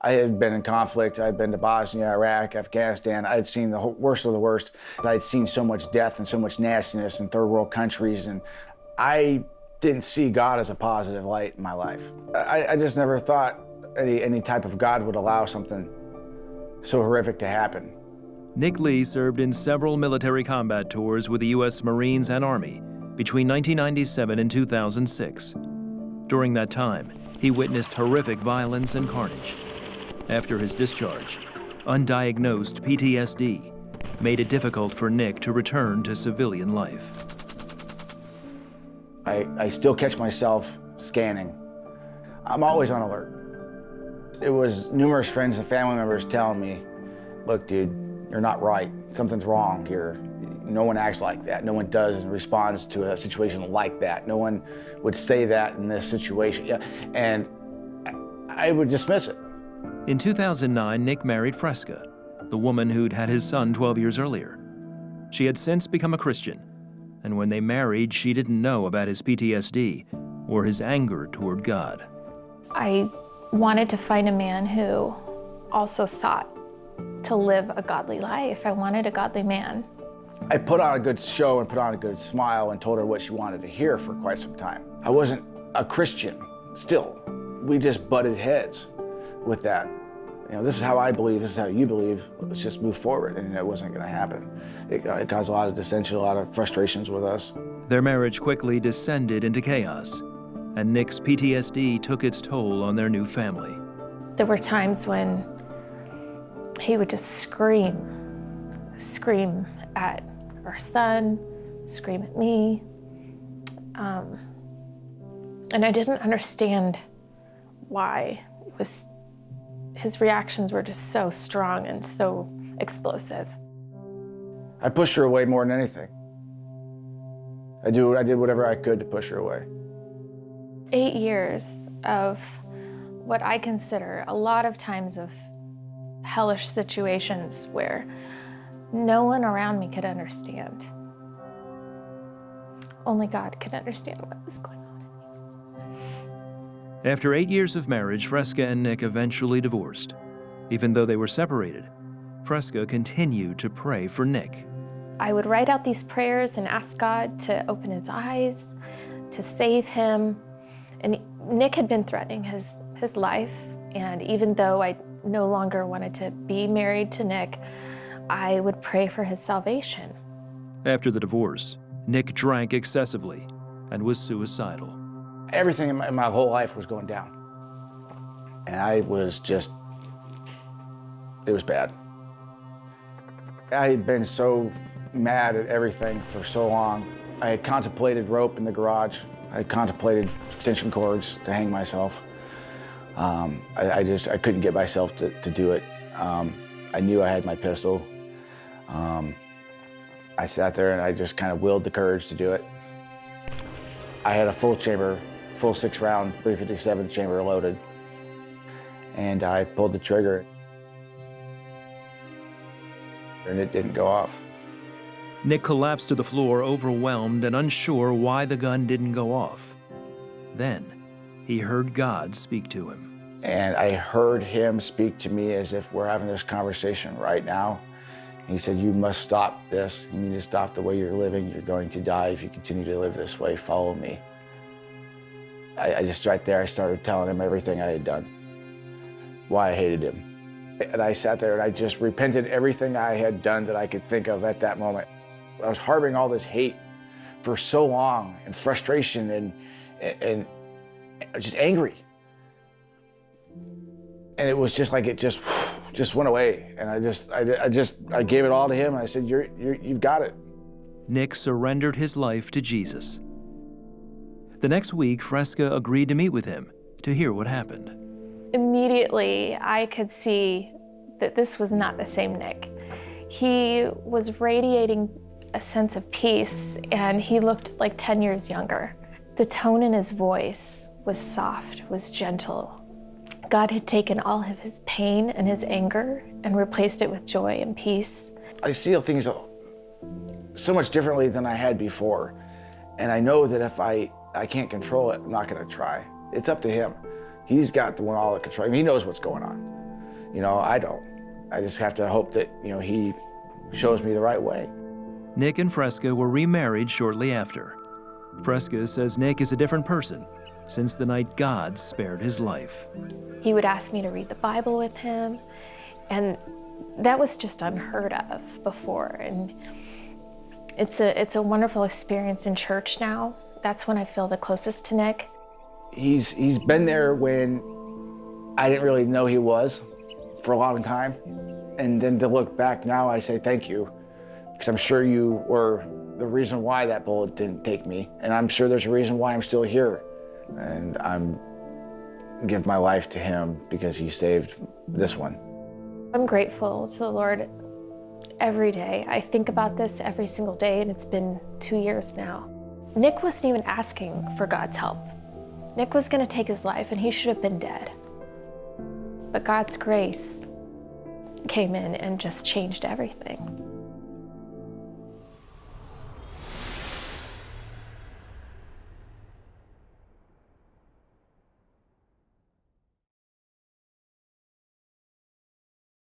I had been in conflict. I'd been to Bosnia, Iraq, Afghanistan. I'd seen the worst of the worst. I'd seen so much death and so much nastiness in third world countries, and I didn't see God as a positive light in my life. I just never thought any type of God would allow something so horrific to happen. Nick Lee served in several military combat tours with the U.S. Marines and Army between 1997 and 2006. During that time, he witnessed horrific violence and carnage. After his discharge, undiagnosed PTSD made it difficult for Nick to return to civilian life. I still catch myself scanning. I'm always on alert. It was numerous friends and family members telling me, look, dude, you're not right. Something's wrong here. No one acts like that. No one does and responds to a situation like that. No one would say that in this situation. Yeah. And I would dismiss it. In 2009, Nick married Fresca, the woman who'd had his son 12 years earlier. She had since become a Christian, and when they married, she didn't know about his PTSD or his anger toward God. I wanted to find a man who also sought to live a godly life. I wanted a godly man. I put on a good show and put on a good smile and told her what she wanted to hear for quite some time. I wasn't a Christian still. We just butted heads with that. You know, this is how I believe, this is how you believe, let's just move forward, and it wasn't gonna happen. It caused a lot of dissension, a lot of frustrations with us. Their marriage quickly descended into chaos, and Nick's PTSD took its toll on their new family. There were times when he would just scream at our son, scream at me. And I didn't understand why. His reactions were just so strong and so explosive. I pushed her away more than anything. I did whatever I could to push her away. 8 years of what I consider a lot of times of hellish situations where no one around me could understand. Only God could understand what was going on. After 8 years of marriage, Fresca and Nick eventually divorced. Even though they were separated, Fresca continued to pray for Nick. I would write out these prayers and ask God to open his eyes, to save him. And Nick had been threatening his life, and even though I no longer wanted to be married to Nick, I would pray for his salvation. After the divorce, Nick drank excessively and was suicidal. Everything in my whole life was going down. And it was bad. I had been so mad at everything for so long. I had contemplated rope in the garage. I had contemplated extension cords to hang myself. I couldn't get myself to do it. I knew I had my pistol. I sat there and I just kind of willed the courage to do it. I had a full 6-round 357 chamber loaded, and I pulled the trigger, and it didn't go off. Nick collapsed to the floor, overwhelmed and unsure why the gun didn't go off. Then, he heard God speak to him. And I heard him speak to me as if we're having this conversation right now. He said, you must stop this. You need to stop the way you're living. You're going to die if you continue to live this way. Follow me. I just, right there, I started telling him everything I had done, why I hated him. And I sat there and I just repented everything I had done that I could think of at that moment. I was harboring all this hate for so long, and frustration and just angry. And it was just like it just went away. And I gave it all to him, and I said, you've got it. Nick surrendered his life to Jesus. The next week, Fresca agreed to meet with him to hear what happened. Immediately, I could see that this was not the same Nick. He was radiating a sense of peace, and he looked like 10 years younger. The tone in his voice was soft, was gentle. God had taken all of his pain and his anger and replaced it with joy and peace. I see things so much differently than I had before. And I know that if I can't control it, I'm not gonna try. It's up to him. He's got all the control. I mean, he knows what's going on. I don't. I just have to hope that, he shows me the right way. Nick and Fresca were remarried shortly after. Fresca says Nick is a different person since the night God spared his life. He would ask me to read the Bible with him, and that was just unheard of before. And it's a wonderful experience in church now. That's when I feel the closest to Nick. He's been there when I didn't really know he was for a long time. And then to look back now, I say thank you, because I'm sure you were the reason why that bullet didn't take me. And I'm sure there's a reason why I'm still here. And I'm give my life to him because he saved this one. I'm grateful to the Lord every day. I think about this every single day, and it's been 2 years now. Nick wasn't even asking for God's help. Nick was going to take his life, and he should have been dead. But God's grace came in and just changed everything.